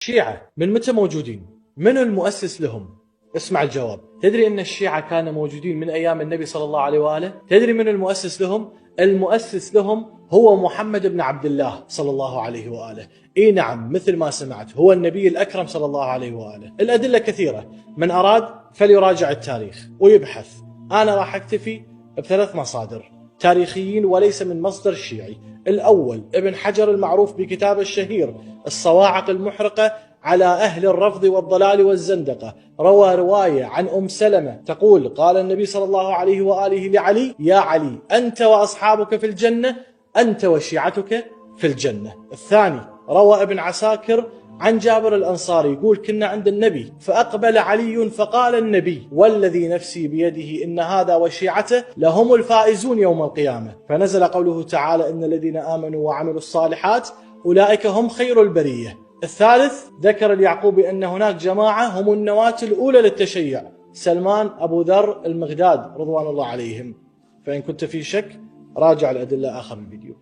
الشيعة من متى موجودين؟ منو المؤسس لهم؟ اسمع الجواب. تدري أن الشيعة كانوا موجودين من أيام النبي صلى الله عليه وآله؟ تدري من المؤسس لهم؟ المؤسس لهم هو محمد بن عبد الله صلى الله عليه وآله. إي نعم، مثل ما سمعت، هو النبي الأكرم صلى الله عليه وآله. الأدلة كثيرة، من أراد فليراجع التاريخ ويبحث. أنا راح أكتفي بثلاث مصادر تاريخيين وليس من مصدر شيعي. الأول ابن حجر المعروف بكتابه الشهير الصواعق المحرقة على أهل الرفض والضلال والزندقة، روى رواية عن سلمة تقول: قال النبي صلى الله عليه وآله لعلي: يا علي، أنت وأصحابك في الجنة، أنت وشيعتك في الجنة. الثاني روى ابن عساكر عن جابر الأنصاري يقول: كنا عند النبي فأقبل علي فقال النبي: والذي نفسي بيده إن هذا وشيعته لهم الفائزون يوم القيامة. فنزل قوله تعالى: إن الذين آمنوا وعملوا الصالحات أولئك هم خير البرية. الثالث ذكر اليعقوبي أن هناك جماعة هم النواة الأولى للتشيع: سلمان، أبو ذر، المغداد رضوان الله عليهم. فإن كنت في شك راجع الأدلة آخر الفيديو.